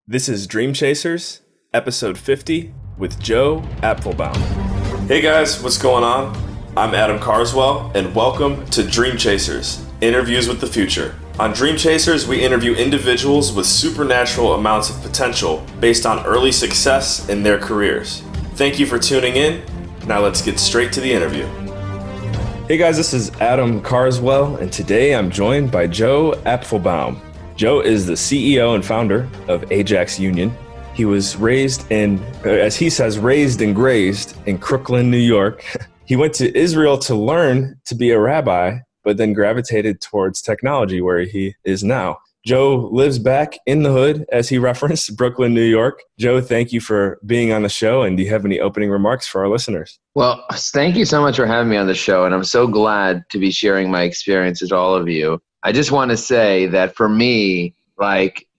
This is Dream Chasers, episode 50, with Joe Apfelbaum. Hey guys, what's going on? I'm Adam Carswell, and welcome to Dream Chasers, Interviews with the Future. On Dream Chasers, we interview individuals with supernatural amounts of potential based on early success in their careers. Thank you for tuning in. Now let's get straight to the interview. Hey guys, this is Adam Carswell, and today I'm joined by Joe Apfelbaum. Joe is the CEO and founder of Ajax Union. He was raised as he says, raised and grazed in Crooklyn, New York. He went to Israel to learn to be a rabbi, but then gravitated towards technology where he is now. Joe lives back in the hood, as he referenced, Brooklyn, New York. Joe, thank you for being on the show. And do you have any opening remarks for our listeners? Well, thank you so much for having me on the show. And I'm so glad to be sharing my experiences with all of you. I just want to say that for me,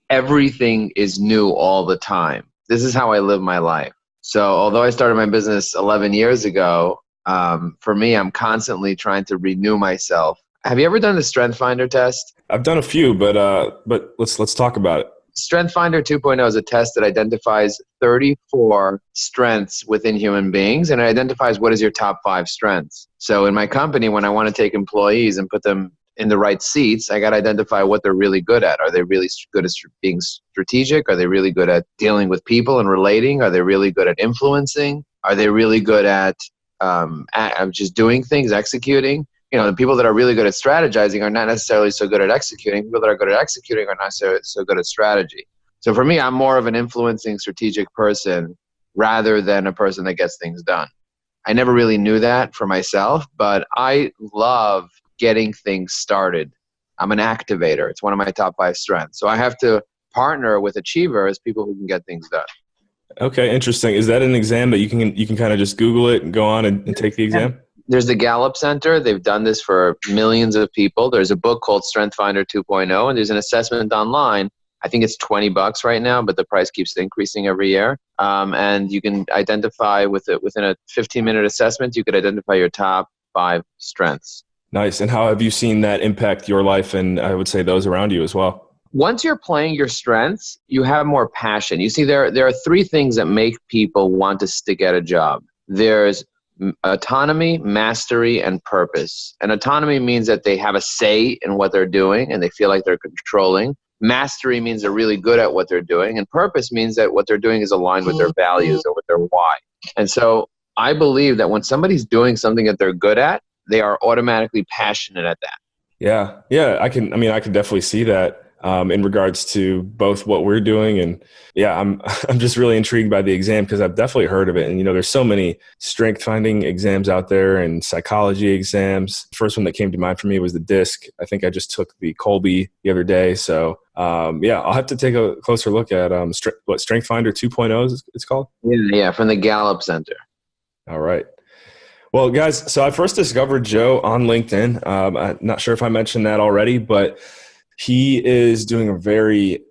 everything is new all the time. This is how I live my life. So although I started my business 11 years ago, for me, I'm constantly trying to renew myself. Have you ever done the Strength Finder test? I've done a few, but let's talk about it. Strength Finder 2.0 is a test that identifies 34 strengths within human beings, and it identifies what is your top 5 strengths. So in my company, when I want to take employees and put them in the right seats, I got to identify what they're really good at. Are they really good at being strategic? Are they really good at dealing with people and relating? Are they really good at influencing? Are they really good at just doing things, executing? You know, the people that are really good at strategizing are not necessarily so good at executing. People that are good at executing are not so good at strategy. So for me, I'm more of an influencing, strategic person rather than a person that gets things done. I never really knew that for myself, but I love getting things started. I'm an activator. It's one of my top 5 strengths. So I have to partner with achievers, people who can get things done. Okay, interesting. Is that an exam that you can kind of just Google it and go on and take the exam? There's the Gallup Center. They've done this for millions of people. There's a book called Strength Finder 2.0, and there's an assessment online. I think it's $20 right now, but the price keeps increasing every year. And you can identify within a 15-minute assessment, you could identify your top 5 strengths. Nice. And how have you seen that impact your life and I would say those around you as well? Once you're playing your strengths, you have more passion. You see, there are 3 things that make people want to stick at a job. There's autonomy, mastery, and purpose. And autonomy means that they have a say in what they're doing and they feel like they're controlling. Mastery means they're really good at what they're doing. And purpose means that what they're doing is aligned with their values or with their why. And so I believe that when somebody's doing something that they're good at, they are automatically passionate at that. Yeah. I can definitely see that in regards to both what we're doing. And yeah, I'm just really intrigued by the exam because I've definitely heard of it. And, there's so many strength finding exams out there and psychology exams. The first one that came to mind for me was the DISC. I think I just took the Colby the other day. So I'll have to take a closer look at Strength Finder 2.0 it's called? Yeah, from the Gallup Center. All right. Well, guys, so I first discovered Joe on LinkedIn. I'm not sure if I mentioned that already, but he is doing a very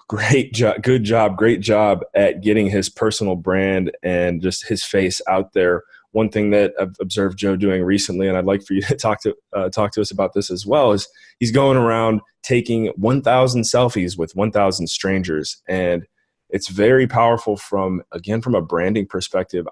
great job at getting his personal brand and just his face out there. One thing that I've observed Joe doing recently, and I'd like for you to talk to us about this as well, is he's going around taking 1,000 selfies with 1,000 strangers. And it's very powerful from a branding perspective.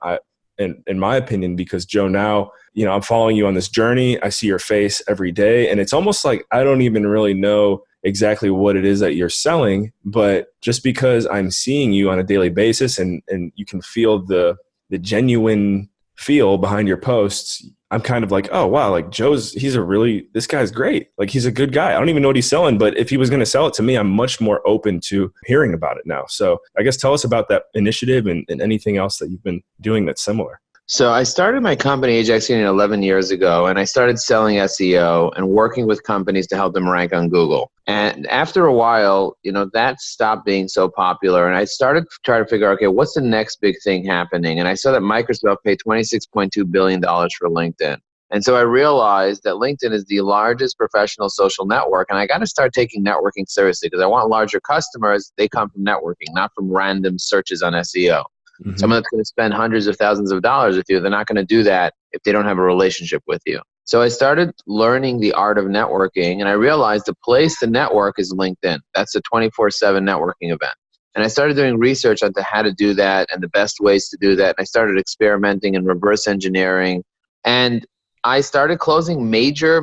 In my opinion, because Joe, now, I'm following you on this journey. I see your face every day. And it's almost like I don't even really know exactly what it is that you're selling. But just because I'm seeing you on a daily basis and you can feel the genuine feel behind your posts, I'm kind of like, oh, wow, like this guy's great. Like, he's a good guy. I don't even know what he's selling, but if he was going to sell it to me, I'm much more open to hearing about it now. So I guess tell us about that initiative and anything else that you've been doing that's similar. So I started my company, Ajax Union, 11 years ago, and I started selling SEO and working with companies to help them rank on Google. And after a while, that stopped being so popular, and I started to try to figure out, okay, what's the next big thing happening? And I saw that Microsoft paid $26.2 billion for LinkedIn. And so I realized that LinkedIn is the largest professional social network, and I got to start taking networking seriously because I want larger customers. They come from networking, not from random searches on SEO. Mm-hmm. Someone that's going to spend hundreds of thousands of dollars with you, they're not going to do that if they don't have a relationship with you. So I started learning the art of networking, and I realized the place to network is LinkedIn. That's a 24/7 networking event. And I started doing research onto how to do that and the best ways to do that. And I started experimenting and reverse engineering. And I started closing major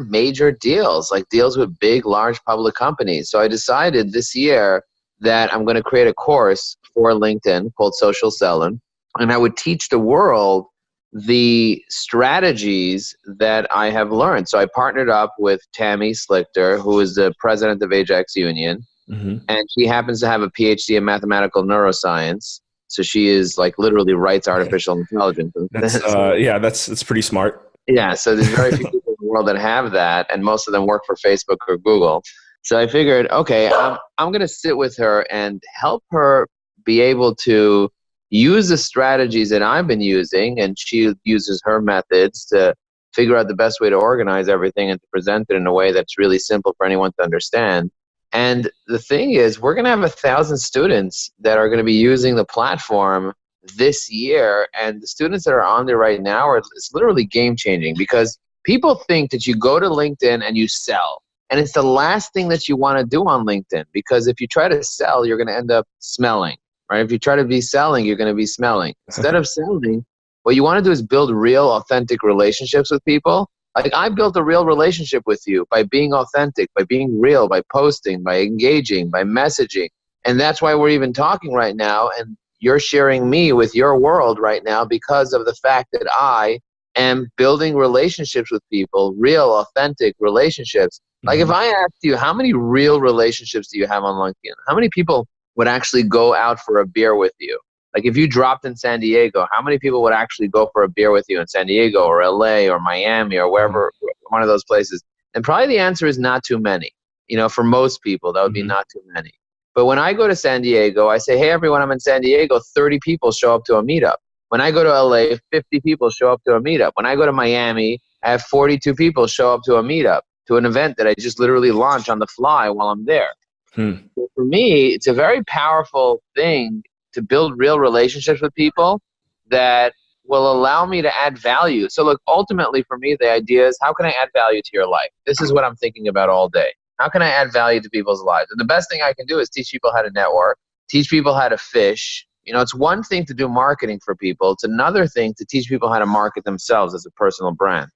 deals, like deals with big, large public companies. So I decided this year that I'm going to create a course for LinkedIn called Social Selling. And I would teach the world the strategies that I have learned. So I partnered up with Tammy Slichter, who is the president of Ajax Union. Mm-hmm. And she happens to have a PhD in mathematical neuroscience. So she is like literally writes artificial intelligence. That's pretty smart. Yeah. So there's very few people in the world that have that. And most of them work for Facebook or Google. So I figured, okay, I'm going to sit with her and help her be able to use the strategies that I've been using. And she uses her methods to figure out the best way to organize everything and to present it in a way that's really simple for anyone to understand. And the thing is, we're going to have 1,000 students that are going to be using the platform this year. And the students that are on there right now, it's literally game changing, because people think that you go to LinkedIn and you sell. And it's the last thing that you want to do on LinkedIn, because if you try to sell, you're going to end up smelling, right? If you try to be selling, you're going to be smelling. Instead of selling, what you want to do is build real, authentic relationships with people. Like, I built a real relationship with you by being authentic, by being real, by posting, by engaging, by messaging. And that's why we're even talking right now. And you're sharing me with your world right now because of the fact that I am building relationships with people, real, authentic relationships. Like, if I asked you, how many real relationships do you have on LinkedIn? How many people would actually go out for a beer with you? Like, if you dropped in San Diego, how many people would actually go for a beer with you in San Diego or LA or Miami or wherever, one of those places? And probably the answer is not too many. You know, for most people, that would be not too many. But when I go to San Diego, I say, hey, everyone, I'm in San Diego. 30 people show up to a meetup. When I go to LA, 50 people show up to a meetup. When I go to Miami, I have 42 people show up to a meetup, to an event that I just literally launch on the fly while I'm there. So for me, it's a very powerful thing to build real relationships with people that will allow me to add value. So look, ultimately for me, the idea is, how can I add value to your life? This is what I'm thinking about all day. How can I add value to people's lives? And the best thing I can do is teach people how to network, teach people how to fish. You know, it's one thing to do marketing for people. It's another thing to teach people how to market themselves as a personal brand.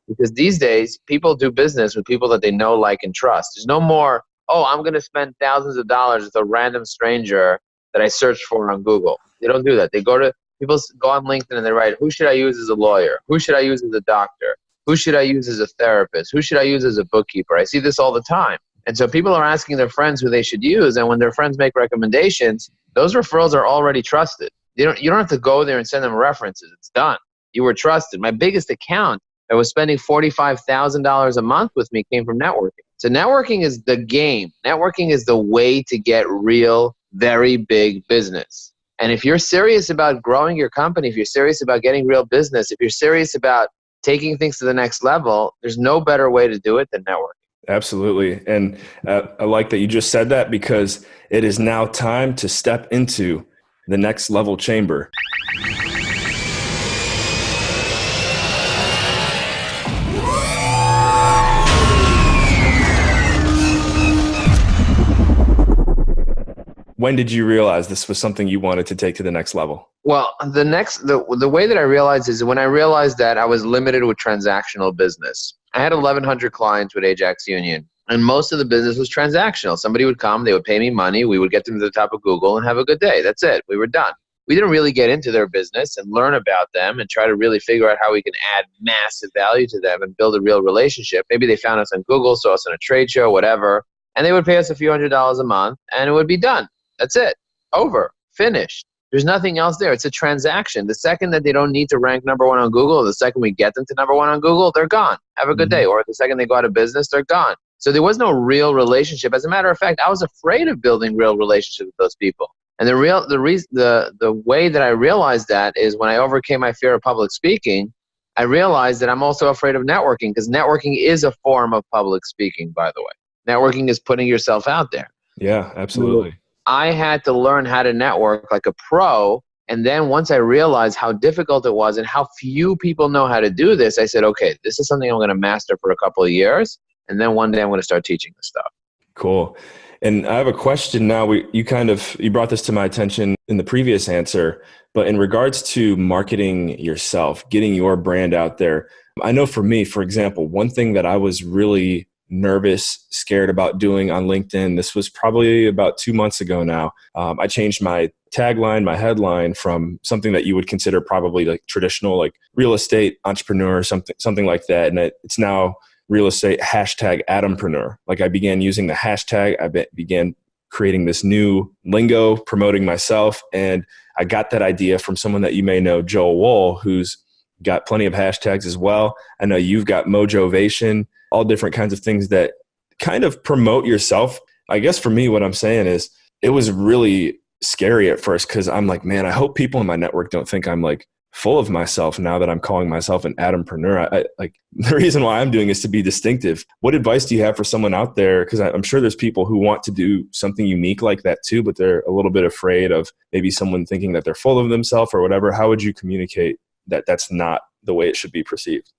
Because these days, people do business with people that they know, like, and trust. There's no more, oh, I'm going to spend thousands of dollars with a random stranger that I searched for on Google. They don't do that. People go on LinkedIn and they write, who should I use as a lawyer? Who should I use as a doctor? Who should I use as a therapist? Who should I use as a bookkeeper? I see this all the time. And so people are asking their friends who they should use. And when their friends make recommendations, those referrals are already trusted. You don't have to go there and send them references. It's done. You were trusted. My biggest account that was spending $45,000 a month with me came from networking. So networking is the game. Networking is the way to get real, very big business. And if you're serious about growing your company, if you're serious about getting real business, if you're serious about taking things to the next level, there's no better way to do it than networking. Absolutely. And I like that you just said that, because it is now time to step into the next level chamber. When did you realize this was something you wanted to take to the next level? Well, the way that I realized is when I realized that I was limited with transactional business. I had 1,100 clients with Ajax Union, and most of the business was transactional. Somebody would come, they would pay me money, we would get them to the top of Google and have a good day. That's it. We were done. We didn't really get into their business and learn about them and try to really figure out how we can add massive value to them and build a real relationship. Maybe they found us on Google, saw us on a trade show, whatever, and they would pay us a few $100s a month, and it would be done. That's it. Over. Finished. There's nothing else there. It's a transaction. The second that they don't need to rank number one on Google, or the second we get them to number one on Google, they're gone. Have a good day. Or the second they go out of business, they're gone. So there was no real relationship. As a matter of fact, I was afraid of building real relationships with those people. And the way that I realized that is when I overcame my fear of public speaking, I realized that I'm also afraid of networking, because networking is a form of public speaking, by the way. Networking is putting yourself out there. Yeah, absolutely. I had to learn how to network like a pro. And then once I realized how difficult it was and how few people know how to do this, I said, okay, this is something I'm going to master for a couple of years. And then one day I'm going to start teaching this stuff. Cool. And I have a question now. You brought this to my attention in the previous answer, but in regards to marketing yourself, getting your brand out there, I know for me, for example, one thing that I was really nervous, scared about doing on LinkedIn, this was probably about 2 months ago now. I changed my tagline, my headline from something that you would consider probably like traditional, like real estate entrepreneur, something like that. And it's now real estate #Adampreneur. Like I began using the hashtag, began creating this new lingo, promoting myself. And I got that idea from someone that you may know, Joel Wool, who's got plenty of hashtags as well. I know you've got Mojovation, all different kinds of things that kind of promote yourself. I guess for me, what I'm saying is it was really scary at first because I'm like, man, I hope people in my network don't think I'm like full of myself now that I'm calling myself an Adampreneur. Like the reason why I'm doing is to be distinctive. What advice do you have for someone out there? Because I'm sure there's people who want to do something unique like that too, but they're a little bit afraid of maybe someone thinking that they're full of themselves or whatever. How would you communicate that that's not the way it should be perceived?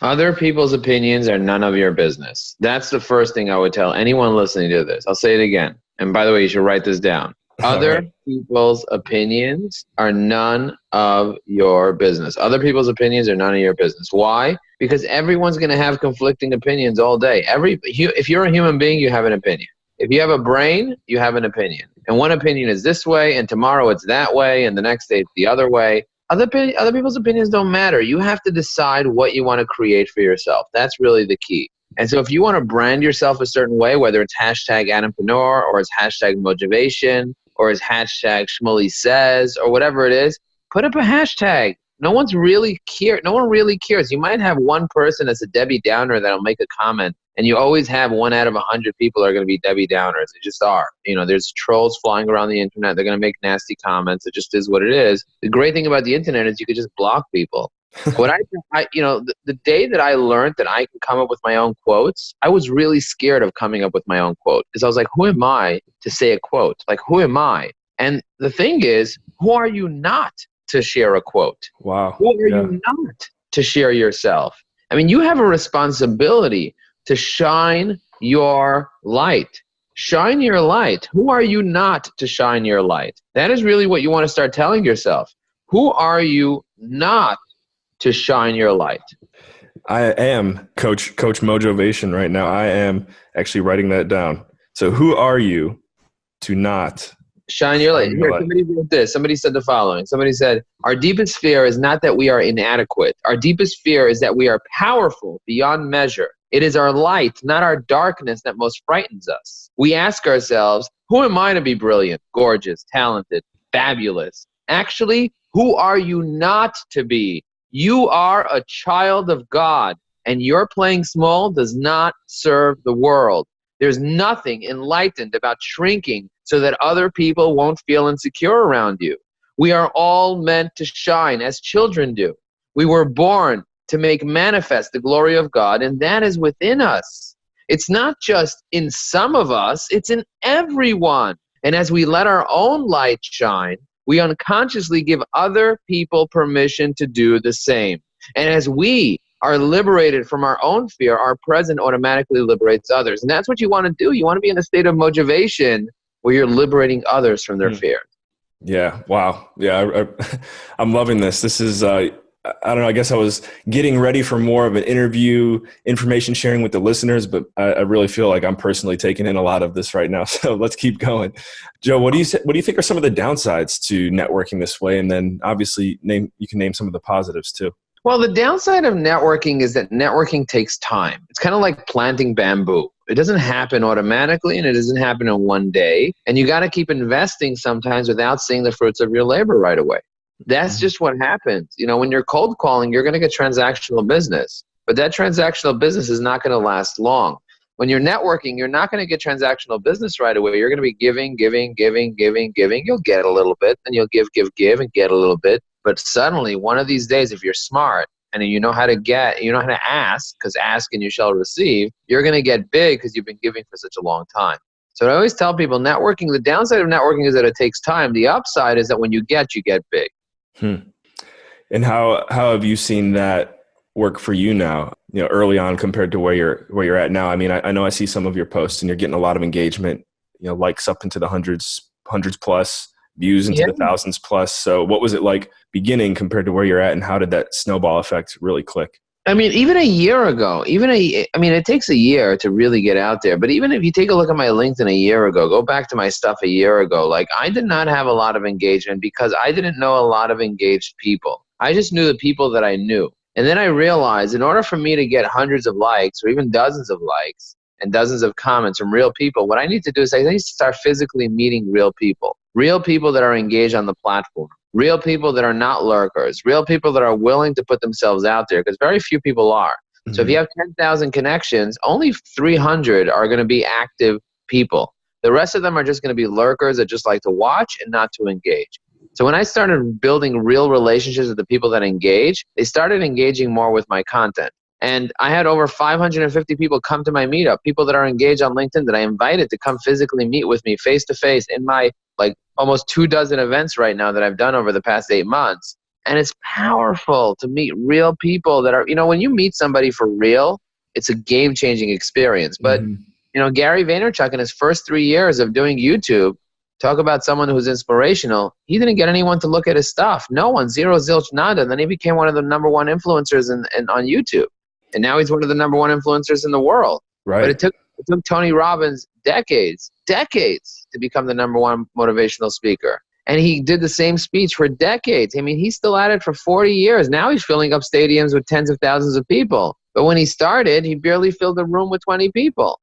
Other people's opinions are none of your business. That's the first thing I would tell anyone listening to this. I'll say it again. And by the way, you should write this down. Other people's opinions are none of your business. Other people's opinions are none of your business. Why? Because everyone's going to have conflicting opinions all day. If you're a human being, you have an opinion. If you have a brain, you have an opinion. And one opinion is this way, and tomorrow it's that way, and the next day it's the other way. Other people's opinions don't matter. You have to decide what you want to create for yourself. That's really the key. And so if you want to brand yourself a certain way, whether it's #Adampreneur or it's #Motivation or it's #Shmuley says or whatever it is, put up a hashtag. No one really cares. You might have one person that's a Debbie Downer that'll make a comment, and you always have 1 out of 100 people are going to be Debbie Downers. They just are. There's trolls flying around the internet. They're going to make nasty comments. It just is what it is. The great thing about the internet is you could just block people. The day that I learned that I can come up with my own quotes, I was really scared of coming up with my own quote because I was like, who am I to say a quote? Like, who am I? And the thing is, who are you not to share a quote? Wow. Who are you not to share yourself? I mean, you have a responsibility to shine your light. Shine your light. Who are you not to shine your light? That is really what you want to start telling yourself. Who are you not to shine your light? I am Coach Mojovation right now. I am actually writing that down. So who are you to not shine your light? Here, somebody wrote this. Somebody said the following. Somebody said, our deepest fear is not that we are inadequate. Our deepest fear is that we are powerful beyond measure. It is our light, not our darkness, that most frightens us. We ask ourselves, who am I to be brilliant, gorgeous, talented, fabulous? Actually, who are you not to be? You are a child of God, and your playing small does not serve the world. There's nothing enlightened about shrinking so that other people won't feel insecure around you. We are all meant to shine as children do. We were born to make manifest the glory of God, and that is within us. It's not just in some of us, it's in everyone. And as we let our own light shine, we unconsciously give other people permission to do the same. And as we are liberated from our own fear, our present automatically liberates others. And that's what you want to do. You want to be in a state of motivation where you're liberating others from their fear. Yeah. Wow. Yeah. I'm loving this. This is, I don't know, I guess I was getting ready for more of an interview, information sharing with the listeners, but I really feel like I'm personally taking in a lot of this right now. So let's keep going. Joe, what do you think are some of the downsides to networking this way? And then obviously you can name some of the positives too. Well, the downside of networking is that networking takes time. It's kind of like planting bamboo. It doesn't happen automatically, and it doesn't happen in one day. And you got to keep investing sometimes without seeing the fruits of your labor right away. That's just what happens. When you're cold calling, you're going to get transactional business, but that transactional business is not going to last long. When you're networking, you're not going to get transactional business right away. You're going to be giving. You'll get a little bit, then you'll give, and get a little bit. But suddenly, one of these days, if you're smart and you know how to ask, because ask and you shall receive, you're going to get big because you've been giving for such a long time. So I always tell people networking, the downside of networking is that it takes time. The upside is that when you get big. And how have you seen that work for you now, early on compared to where you're at now? I mean, I know I see some of your posts and you're getting a lot of engagement, likes up into the hundreds plus, views into Yeah. the thousands plus. So what was it like beginning compared to where you're at, and how did that snowball effect really click? I mean, even a year ago, it takes a year to really get out there. But even if you take a look at my LinkedIn a year ago, go back to my stuff a year ago, like I did not have a lot of engagement because I didn't know a lot of engaged people. I just knew the people that I knew. And then I realized in order for me to get hundreds of likes or even dozens of likes and dozens of comments from real people, what I need to do is I need to start physically meeting real people that are engaged on the platform. Real people that are not lurkers, real people that are willing to put themselves out there, because very few people are. So if you have 10,000 connections, only 300 are going to be active people. The rest of them are just going to be lurkers that just like to watch and not to engage. So when I started building real relationships with the people that engage, they started engaging more with my content. And I had over 550 people come to my meetup, people that are engaged on LinkedIn that I invited to come physically meet with me face to face in my almost 24 events right now that I've done over the past 8 months. And it's powerful to meet real people that are, when you meet somebody for real, it's a game-changing experience. But, Gary Vaynerchuk in his first 3 years of doing YouTube, talk about someone who's inspirational, he didn't get anyone to look at his stuff. No one, zero, zilch, nada. And then he became one of the number one influencers on YouTube. And now he's one of the number one influencers in the world. Right. But it took Tony Robbins decades to become the number one motivational speaker. And he did the same speech for decades. I mean, he's still at it for 40 years. Now he's filling up stadiums with tens of thousands of people. But when he started, he barely filled a room with 20 people.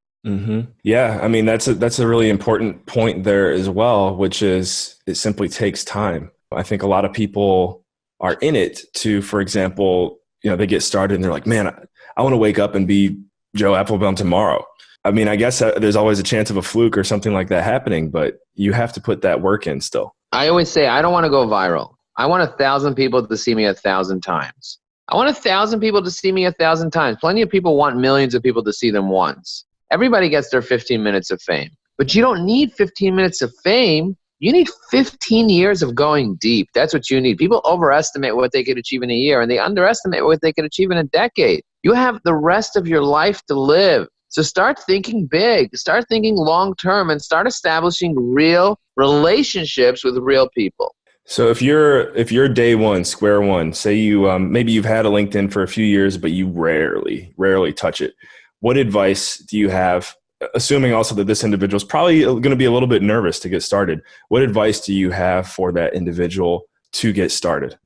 Yeah, I mean, that's a really important point there as well, which is it simply takes time. I think a lot of people are in it to, for example, they get started and they're like, man, I want to wake up and be Joe Apfelbaum tomorrow. I mean, I guess there's always a chance of a fluke or something like that happening, but you have to put that work in still. I always say, I don't want to go viral. I want 1,000 people to see me 1,000 times. I want 1,000 people to see me 1,000 times. Plenty of people want millions of people to see them once. Everybody gets their 15 minutes of fame. But you don't need 15 minutes of fame. You need 15 years of going deep. That's what you need. People overestimate what they could achieve in a year, and they underestimate what they could achieve in a decade. You have the rest of your life to live. So start thinking big, start thinking long-term, and start establishing real relationships with real people. So if you're day one, square one, say you maybe you've had a LinkedIn for a few years, but you rarely touch it. What advice do you have, assuming also that this individual is probably going to be a little bit nervous to get started? What advice do you have for that individual to get started?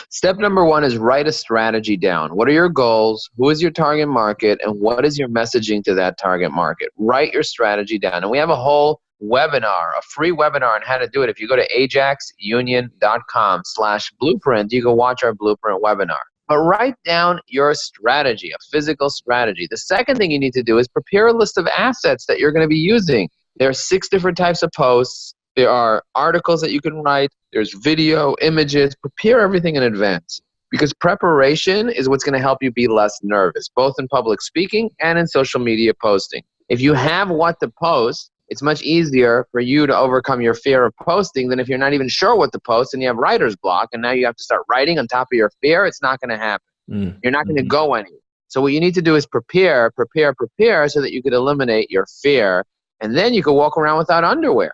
Step number one is write a strategy down. What are your goals? Who is your target market? And what is your messaging to that target market? Write your strategy down. And we have a whole webinar, a free webinar on how to do it. If you go to ajaxunion.com/blueprint, you can watch our blueprint webinar. But write down your strategy, a physical strategy. The second thing you need to do is prepare a list of assets that you're going to be using. There are 6 different types of posts. There are articles that you can write. There's video, images. Prepare everything in advance, because preparation is what's going to help you be less nervous, both in public speaking and in social media posting. If you have what to post, it's much easier for you to overcome your fear of posting than if you're not even sure what to post and you have writer's block and now you have to start writing on top of your fear. It's not going to happen. You're not going to go anywhere. So what you need to do is prepare so that you could eliminate your fear, and then you can walk around without underwear.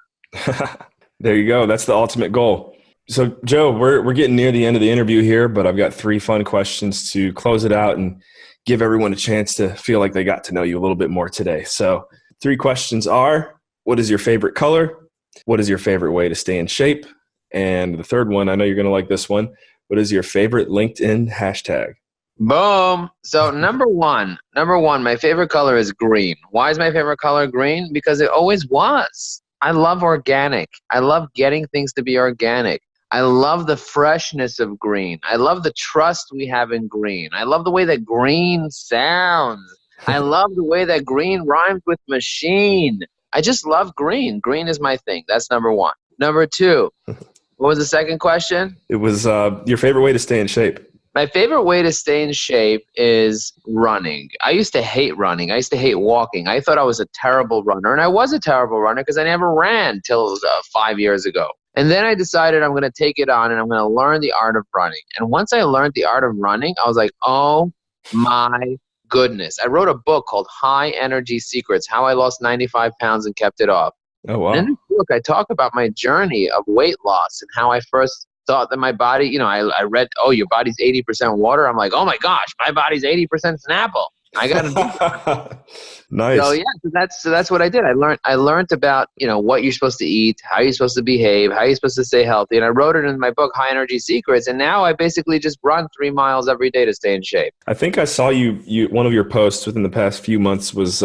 There you go. That's the ultimate goal. So Joe, we're getting near the end of the interview here, but I've got 3 fun questions to close it out and give everyone a chance to feel like they got to know you a little bit more today. So 3 questions are: what is your favorite color? What is your favorite way to stay in shape? And the third one, I know you're going to like this one. What is your favorite LinkedIn hashtag? Boom. So number one, my favorite color is green. Why is my favorite color green? Because it always was. I love organic. I love getting things to be organic. I love the freshness of green. I love the trust we have in green. I love the way that green sounds. I love the way that green rhymes with machine. I just love green. Green is my thing. That's number one. Number 2, what was the second question? It was your favorite way to stay in shape. My favorite way to stay in shape is running. I used to hate running. I used to hate walking. I thought I was a terrible runner, and I was a terrible runner because I never ran till 5 years ago. And then I decided I'm going to take it on and I'm going to learn the art of running. And once I learned the art of running, I was like, oh My goodness. I wrote a book called High Energy Secrets, How I Lost 95 Pounds and Kept It Off. Oh, And in wow. this book, I talk about my journey of weight loss and how I first thought that my body, I read, oh, your body's 80% water. I'm like, oh my gosh, my body's 80% Snapple. I got to do So Nice. yeah, so that's what I did. I learned about, what you're supposed to eat, how you're supposed to behave, how you're supposed to stay healthy, and I wrote it in my book High Energy Secrets. And now I basically just run 3 miles every day to stay in shape. I think I saw you one of your posts within the past few months was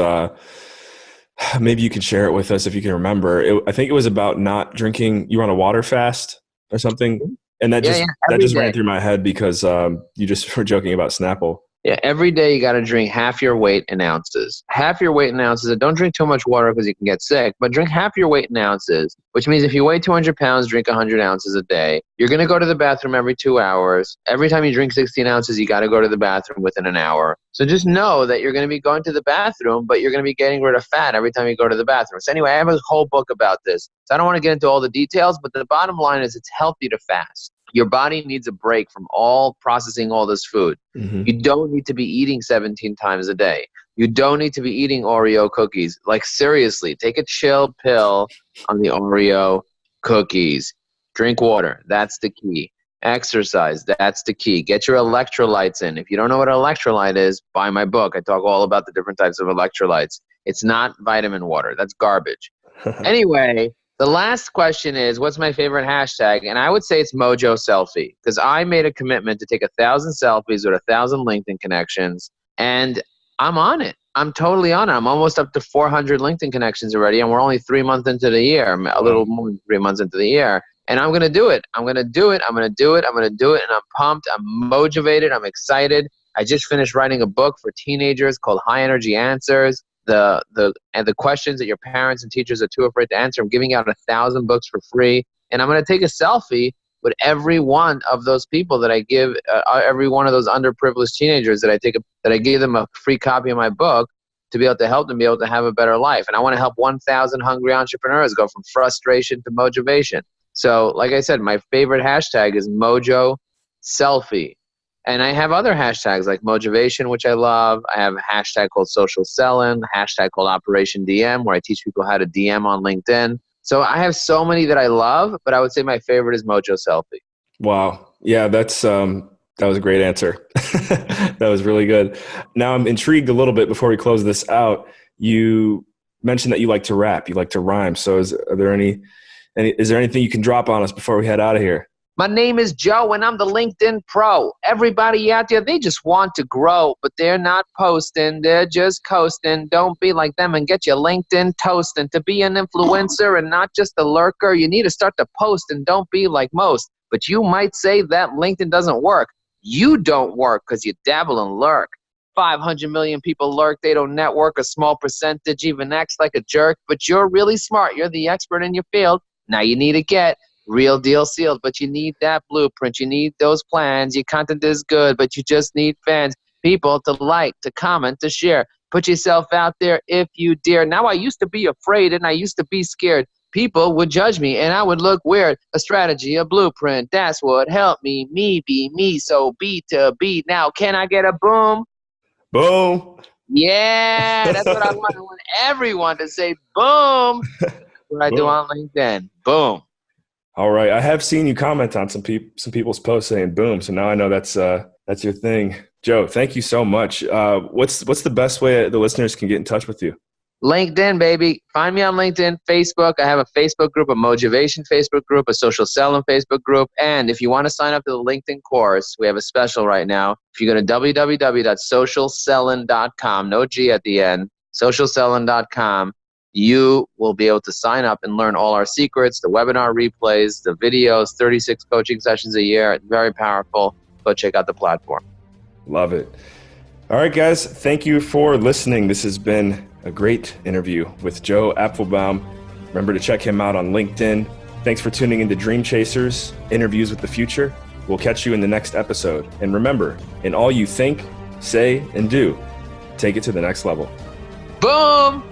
maybe you can share it with us if you can remember. I think it was about not drinking. You were on a water fast or something, and that Yeah, just yeah, that every just ran day. through my head because you just were joking about Snapple. Yeah, every day you got to drink half your weight in ounces. Half your weight in ounces. And don't drink too much water because you can get sick, but drink half your weight in ounces, which means if you weigh 200 pounds, drink 100 ounces a day. You're going to go to the bathroom every 2 hours. Every time you drink 16 ounces, you got to go to the bathroom within an hour. So just know that you're going to be going to the bathroom, but you're going to be getting rid of fat every time you go to the bathroom. So anyway, I have a whole book about this. So I don't want to get into all the details, but the bottom line is it's healthy to fast. Your body needs a break from all processing all this food. Hmm. You don't need to be eating 17 times a day. You don't need to be eating Oreo cookies. Like, seriously, take a chill pill on the Oreo cookies. Drink water. That's the key. Exercise. That's the key. Get your electrolytes in. If you don't know what an electrolyte is, buy my book. I talk all about the different types of electrolytes. It's not vitamin water. That's garbage. Anyway, the last question is, what's my favorite hashtag? And I would say it's Mojo Selfie, because I made a commitment to take 1,000 selfies with 1,000 LinkedIn connections, and I'm on it. I'm totally on it. I'm almost up to 400 LinkedIn connections already, and we're only 3 months into the year, a little Wow. more than 3 months into the year. And I'm going to do it. I'm going to do it. I'm going to do it. I'm going to do it. And I'm pumped. I'm motivated. I'm excited. I just finished writing a book for teenagers called High Energy Answers. The questions that your parents and teachers are too afraid to answer. I'm giving out 1,000 books for free, and I'm going to take a selfie with every one of those people that I give, every one of those underprivileged teenagers that I give them a free copy of my book to be able to help them be able to have a better life. And I want to help 1,000 hungry entrepreneurs go from frustration to motivation. So, like I said, my favorite hashtag is Mojo Selfie. And I have other hashtags like motivation, which I love. I have a hashtag called social selling, a hashtag called Operation DM, where I teach people how to DM on LinkedIn. So I have so many that I love, but I would say my favorite is Mojo Selfie. Wow. Yeah, that was a great answer. That was really good. Now I'm intrigued a little bit before we close this out. You mentioned that you like to rap, you like to rhyme. So is there is there anything you can drop on us before we head out of here? My name is Joe, and I'm the LinkedIn pro. Everybody out there, they just want to grow, but they're not posting. They're just coasting. Don't be like them and get your LinkedIn toasting. To be an influencer and not just a lurker, you need to start to post and don't be like most. But you might say that LinkedIn doesn't work. You don't work because you dabble and lurk. 500 million people lurk. They don't network. A small percentage even acts like a jerk. But you're really smart. You're the expert in your field. Now you need to get real deal sealed, but you need that blueprint. You need those plans. Your content is good, but you just need fans, people to like, to comment, to share. Put yourself out there if you dare. Now, I used to be afraid and I used to be scared. People would judge me and I would look weird. A strategy, a blueprint, that's what helped me be me. So B to B. Now, can I get a boom? Boom. Yeah, that's what I want. I want everyone to say boom. That's what I do Boom. on LinkedIn. Boom. All right. I have seen you comment on some people's posts saying boom. So now I know that's your thing. Joe, thank you so much. What's the best way the listeners can get in touch with you? LinkedIn, baby. Find me on LinkedIn, Facebook. I have a Facebook group, a motivation Facebook group, a social selling Facebook group. And if you want to sign up to the LinkedIn course, we have a special right now. If you go to www.socialselling.com, no G at the end, socialselling.com, you will be able to sign up and learn all our secrets, the webinar replays, the videos, 36 coaching sessions a year. It's very powerful. Go check out the platform. Love it. All right, guys. Thank you for listening. This has been a great interview with Joe Apfelbaum. Remember to check him out on LinkedIn. Thanks for tuning into Dream Chasers, Interviews with the Future. We'll catch you in the next episode. And remember, in all you think, say, and do, take it to the next level. Boom!